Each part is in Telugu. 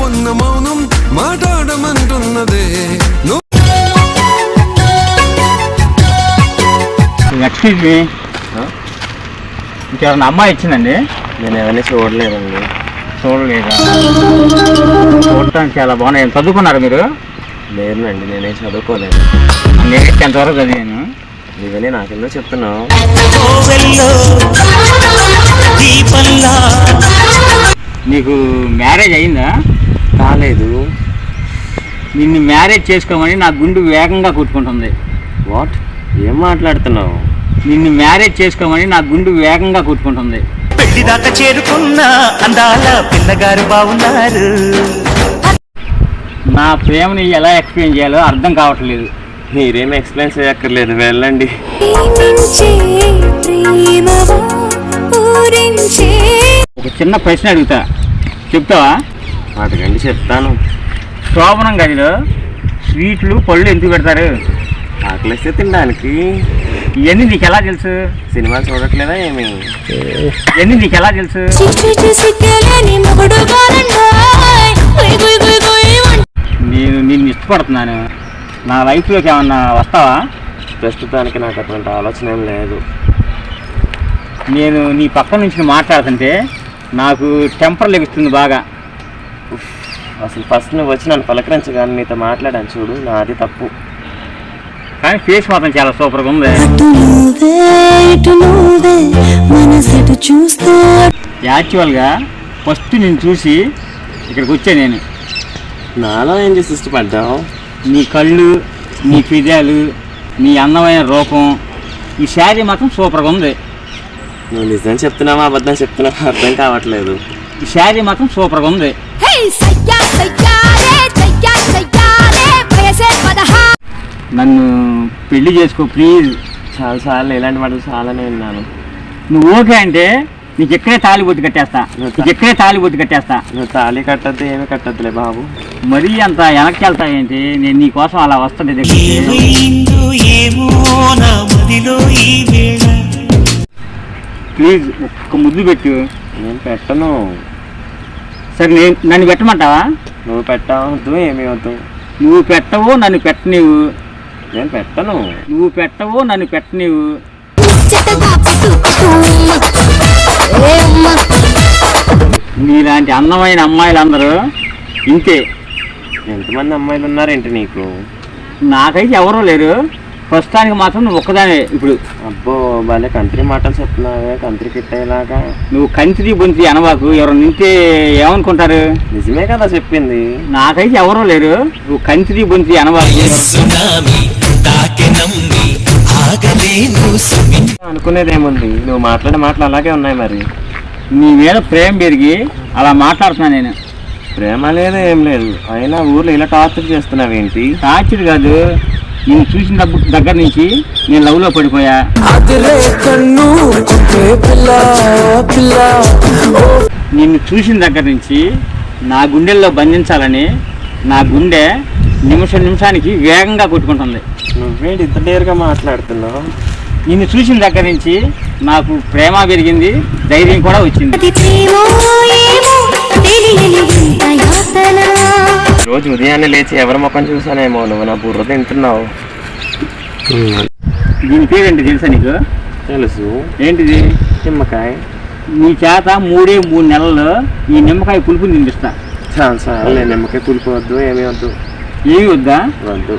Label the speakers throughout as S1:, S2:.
S1: ఉన్న మౌనం మాట్లాడమంటున్నదే.
S2: ఎక్స్క్యూజ్ మీ, ఇంకెవరన్నా అమ్మాయి ఇచ్చిందండి?
S3: నేను ఎవరిని చూడలేదండి.
S2: చూడలేదా? చూడటానికి చాలా బాగున్నాయి. చదువుకున్నారు మీరు?
S3: లేదండి, నేనేం చదువుకోలేదు.
S2: నేను ఎంతవరకు చదివాను.
S3: ఇవన్నీ నాకెందుకు చెప్తున్నావు?
S2: నీకు మ్యారేజ్ అయిందా?
S3: కాలేదు.
S2: నిన్ను మ్యారేజ్ చేసుకోమని నా గుండె వేగంగా కొట్టుకుంటుంది.
S3: వాట్? ఏం మాట్లాడుతున్నావు?
S2: నిన్ను మ్యారేజ్ చేసుకోమని నా గుండె వేగంగా కొట్టుకుంటుంది.
S4: పెళ్లి దాకా చేరుకున్న అందాల పిల్లగారు బాగున్నారు.
S2: నా ప్రేమని ఎలా ఎక్స్ప్లెయిన్ చేయాలో అర్థం కావట్లేదు.
S3: మీరేం ఎక్స్ప్లెయిన్ చేయక్కర్లేదు, వెళ్ళండి.
S2: ఒక చిన్న ప్రశ్న అడుగుతా, చెప్తావా?
S3: వాటికండి చెప్తాను.
S2: శోభనం గదిలో స్వీట్లు పళ్ళు ఎందుకు పెడతారు?
S3: ఆకలిస్తే తినడానికి.
S2: ఇవన్నీ నీకు ఎలా తెలుసు?
S3: సినిమాలు చూడట్లేదా ఏమి?
S2: ఇవన్నీ నీకు ఎలా తెలుసు? నేను నిన్ను ఇష్టపడుతున్నాను. నా లైఫ్లోకి ఏమన్నా వస్తావా?
S3: ప్రస్తుతానికి నాకు అటువంటి ఆలోచన ఏం లేదు.
S2: నేను నీ పక్క నుంచి మాట్లాడుతుంటే నాకు టెంపర్ లెగుస్తుంది బాగా.
S3: అసలు ఫస్ట్ నువ్వు వచ్చి నన్ను పలకరించగానే నీతో మాట్లాడాను చూడు, నాది తప్పు.
S2: కానీ ఫేస్ మాత్రం చాలా సూపర్గా ఉంది. యాక్చువల్గా ఫస్ట్ నేను చూసి ఇక్కడికి వచ్చా. నేను
S3: నాలో ఏం చేసి ఇష్టపడ్డావు?
S2: నీ కళ్ళు, నీ ఫిదాలు, నీ అందమైన రూపం, ఈ శారీ మాత్రం సూపర్గా ఉంది.
S3: నువ్వు నిజం చెప్తున్నావా అబద్ధం చెప్తున్నావా అర్థం కావట్లేదు.
S2: ఈ శారీ మాత్రం సూపర్గా ఉంది. నన్ను పెళ్లి చేసుకో ప్లీజ్.
S3: చాలాసార్లు ఇలాంటి మాటలు చాలానే విన్నాను.
S2: నువ్వు ఓకే అంటే నీకు ఎక్కడే తాళి బొట్టు కట్టేస్తా.
S3: నువ్వు తాళి కట్టద్దు, ఏమి కట్టద్దులే బాబు.
S2: మరీ అంత వెనక్కి వెళ్తావేంటి? నేను నీ కోసం అలా వస్తుంటే ప్లీజ్ ఒక్క ముద్దు పెట్టు.
S3: నేను పెట్టను.
S2: సరే నన్ను పెట్టమంటావా?
S3: నువ్వు పెట్టవద్దు, ఏమి వద్దు.
S2: నువ్వు పెట్టవో నన్ను పెట్టనివ్వు.
S3: నేను పెట్టను.
S2: నువ్వు పెట్టవో నన్ను పెట్టనివ్వు. నీలాంటి అందమైన అమ్మాయిలందరూ ఇంతే.
S3: ఎంతమంది అమ్మాయిలు ఉన్నారేంటి నీకు?
S2: నాకైతే ఎవరూ లేరు. ప్రస్తుతానికి మాత్రం నువ్వు ఒక్కదానే ఇప్పుడు.
S3: అబ్బో భలే కంత్రి మాటలు చెప్తున్నావే, కంత్రి కిట్టేలాగా.
S2: నువ్వు కంత్రి బొంతి అనవాకు. ఎవరు నింటే ఏమనుకుంటారు?
S3: నిజమే కదా చెప్పింది.
S2: నాకైతే ఎవరూ లేరు. నువ్వు కంత్రి బొంతి అనవాకు.
S3: అనుకునేదేముంది, నువ్వు మాట్లాడే మాటలు అలాగే ఉన్నాయి. మరి
S2: నీ మీద ప్రేమ పెరిగి అలా మాట్లాడుతున్నా నేను.
S3: ప్రేమ లేదు ఏం లేదు, అయినా ఊర్లో ఇలా టార్చర్ చేస్తున్నావేంటి?
S2: టార్చర్ కాదు, నేను చూసిన దగ్గర నుంచి నేను లవ్లో పడిపోయా. నిన్ను చూసిన దగ్గర నుంచి నా గుండెల్లో బంధించాలని నా గుండె నిమిషానికి వేగంగా కొట్టుకుంటుంది.
S3: నువ్వేంటి ఇంత డేర్గా మాట్లాడుతున్నావు?
S2: నిన్ను చూసిన దగ్గర నుంచి నాకు ప్రేమ పెరిగింది, ధైర్యం కూడా వచ్చింది.
S3: రోజు ఉదయాన్నే లేచి ఎవరి ముఖం చూసానేమో నువ్వు నా బుర్ర తింటున్నావు.
S2: దీని పేరేంటి తెలుసా నీకు?
S3: తెలుసు.
S2: ఏంటిది?
S3: నిమ్మకాయ.
S2: నీ చేత 3 నెలల్లో ఈ నిమ్మకాయ పులుపుని తినిపిస్తా.
S3: చాలా నిమ్మకాయ పులుపు వద్దు, ఏమీ వద్దు.
S2: ఏమి వద్దా?
S3: వద్దు.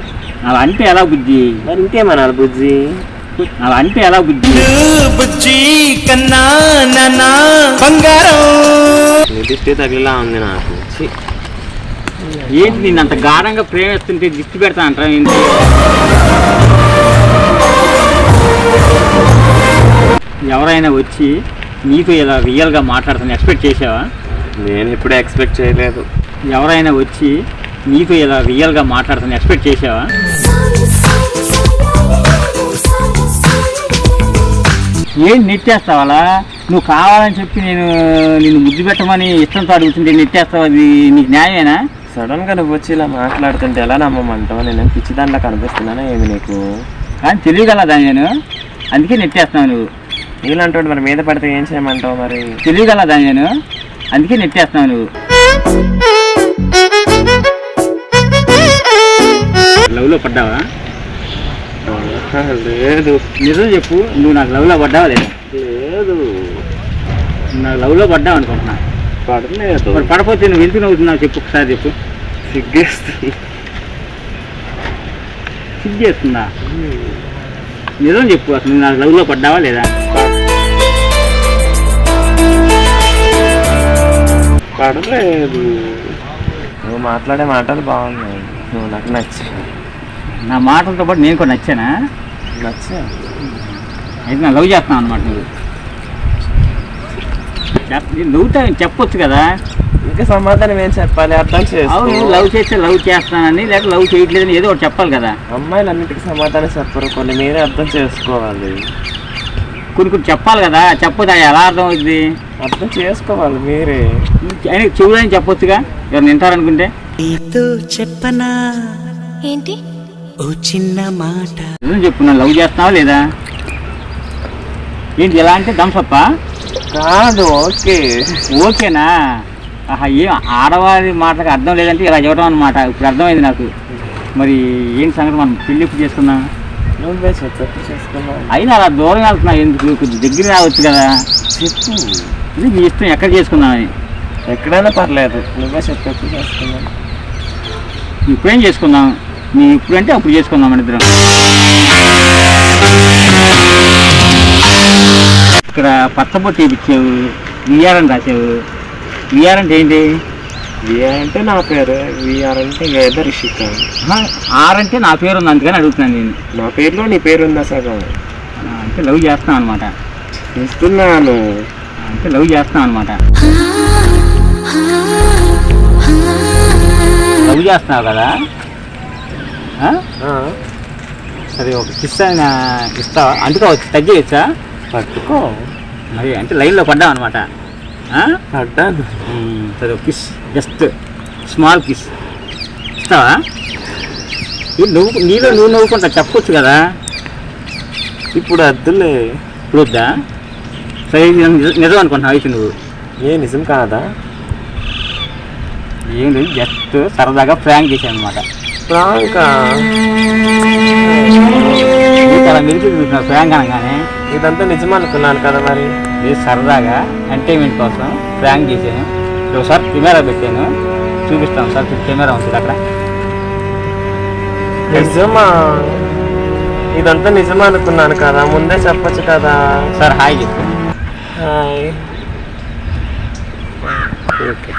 S2: అలా అంటే ఎలా బుజ్జి?
S3: మరి ఇంకేమనాలి బుజ్జి?
S2: అలా అంటే ఎలా బుజ్జి?
S4: బుజ్జి కన్నా నానా బంగారం.
S3: దిష్టి తగిలిలా ఉంది నాకు.
S2: ఏంటి నిన్ను అంత గాఢంగా ప్రేమిస్తుంటే దిష్టి పెడతా అంటారా ఏంటి? ఎవరైనా వచ్చి నీతో ఇలా రియల్గా మాట్లాడుతాను ఎక్స్పెక్ట్ చేసావా?
S3: నేను ఇప్పుడే ఎక్స్పెక్ట్ చేయలేదు.
S2: ఎవరైనా వచ్చి నీతో ఇలా రియల్గా మాట్లాడుతాను ఎక్స్పెక్ట్ చేసావా? ఏం నెట్టేస్తావు అలా? నువ్వు కావాలని చెప్పి నిన్ను ముద్దు పెట్టమని ఇష్టంతో అడుగుతుంటే నెట్టేస్తావు, అది నీకు న్యాయమేనా?
S3: సడన్గా నువ్వు వచ్చి ఇలా మాట్లాడుతుంటే ఎలా నమ్మమంటావు? నేను పిచ్చిదాంట్లో కనిపిస్తున్నానా ఏమి నీకు?
S2: కానీ తెలియగలదా నేను, అందుకే నెట్టేస్తున్నావు నువ్వు.
S3: నీళ్ళంటాడు మరి మీద పడితే ఏం చేయమంటావు? మరి
S2: తెలియగలదా నేను, అందుకే నెట్టేస్తున్నావు నువ్వు. లవ్లో పడ్డావా?
S3: లేదు
S2: నిజం చెప్పు, నువ్వు నాకు లవ్లో పడ్డావా లేదా?
S3: లేదు
S2: నాకు లవ్లో పడ్డావు అనుకుంటున్నా.
S3: పడలేదు.
S2: మరి పడపోతే నువ్వు ఎందుకు నవ్వుతున్నావు చెప్పు, ఒకసారి చెప్పు.
S3: సిగ్గేస్తుంది.
S2: సిగ్గేస్తుందా? నిజం చెప్పు, అసలు నువ్వు నాకు లవ్లో పడ్డావా లేదా?
S3: పడలేదు. నువ్వు మాట్లాడే మాటలు బాగున్నాయి, నువ్వు నాకు నచ్చా.
S2: నా మాటలతో పాటు నేను కూడా నచ్చానా?
S3: నచ్చా.
S2: అయితే నా లవ్ చేస్తున్నావు అనమాట నువ్వు. నవ్వుతా చెప్పొచ్చు కదా.
S3: ఇంకా సమాధానం ఏం చెప్పాలి? అర్థం
S2: అవును,
S3: చేసుకో.
S2: లవ్ చేస్తే లవ్ చేస్తానని, లేక లవ్ చేయట్లేదని ఏదో ఒకటి చెప్పాలి కదా.
S3: అమ్మాయిలు అన్నిటికీ సమాధానం చెప్పరు, కొన్ని మీరే అర్థం చేసుకోవాలి.
S2: కొన్ని చెప్పాలి కదా, చెప్పొచ్చు. అది ఎలా అర్థం అవుతుంది?
S3: అర్థం చేసుకోవాలి మీరే.
S2: అయినా చెవులని చెప్పొచ్చుగా, ఎవరు వింటారనుకుంటే.
S4: నీతో చెప్పనా
S5: ఏంటి?
S4: ఓ చిన్న మాట.
S2: నిజం చెప్పు, నన్ను లవ్ చేస్తున్నావా లేదా? ఏంటి ఎలా అంటే దంసప్పా?
S3: కాదు, ఓకే.
S2: ఓకేనా? ఆహా, ఏం ఆడవారి మాటలకు అర్థం లేదంటే ఇలా చెప్పడం అనమాట. ఇప్పుడు అర్థమైంది నాకు. మరి ఏంటి సంగతి, మనం పెళ్ళి ఎప్పుడు చేసుకుందాం?
S3: నువ్వే చెప్పు చేసుకున్నావు.
S2: అయినా అలా దూరం వెళ్తున్నావు ఎందుకు? కొంచెం దగ్గర రావచ్చు కదా.
S3: చెప్పు,
S2: ఇది మీ ఇష్టం, ఎక్కడ చేసుకుందామని.
S3: ఎక్కడైనా పర్లేదు, నువ్వే చెప్పు ఎప్పుడు చేసుకున్నావు.
S2: ఇప్పుడేం చేసుకుందాం? నీ ఇప్పుడంటే అప్పుడు చేసుకుందాం మన ఇద్దరం. ఇక్కడ పచ్చబొట్టు వేయించావు, విఆర్ అని రాసావు. విఆర్ అంటే ఏంటి?
S3: విఆర్ అంటే నా పేరు, విఆర్ అంటే వేద రిషిక.
S2: ఆర్ అంటే నా పేరు ఉంది, అందుకని అడుగుతున్నాను నేను.
S3: నా పేరులో నీ పేరు ఉందా సగం?
S2: అంటే లవ్ చేస్తాం అనమాట.
S3: ఇస్తున్నాను.
S2: అంటే లవ్ చేస్తాం అనమాట. లవ్ చేస్తున్నావు కదా? సరే, ఒక కిస్ అయినా ఇస్తావా? అందుకోవచ్చు, తగ్గేయచ్చా?
S3: పట్టుకో.
S2: మరి అంటే లైన్లో పడ్డావు అనమాట.
S3: పడ్డాను.
S2: సరే, ఒక కిస్, జస్ట్ స్మాల్ కిస్ ఇస్తావా? నువ్వు నవ్వుకుంటా చెప్పొచ్చు కదా.
S3: ఇప్పుడు వద్దులే.
S2: ఇప్పుడు వద్దా? సరే, నిజం అనుకుంటున్నావు అయితే నువ్వు.
S3: ఏ నిజం కాదా?
S2: ఏం లేదు, జస్ట్ సరదాగా ప్రాంక్ చేశాను అనమాట.
S3: ప్రాంకా?
S2: చాలా మెలికి చూస్తున్నావు ప్రాంక్ అనగానే.
S3: ఇదంతా నిజం అనుకున్నాను కదా. మరి
S2: లేదు, సరదాగా ఎంటర్టైన్మెంట్ కోసం ప్రాంక్ చేశాను. ఒకసారి కెమెరా పెట్టాను, చూపిస్తాను సార్. కెమెరా ఉంటుంది అక్కడ.
S3: నిజమా? ఇదంతా నిజం అనుకున్నాను కదా, ముందే చెప్పచ్చు కదా.
S2: సార్ హాయ్ చెప్పు.
S3: హాయ్.
S2: ఓకే.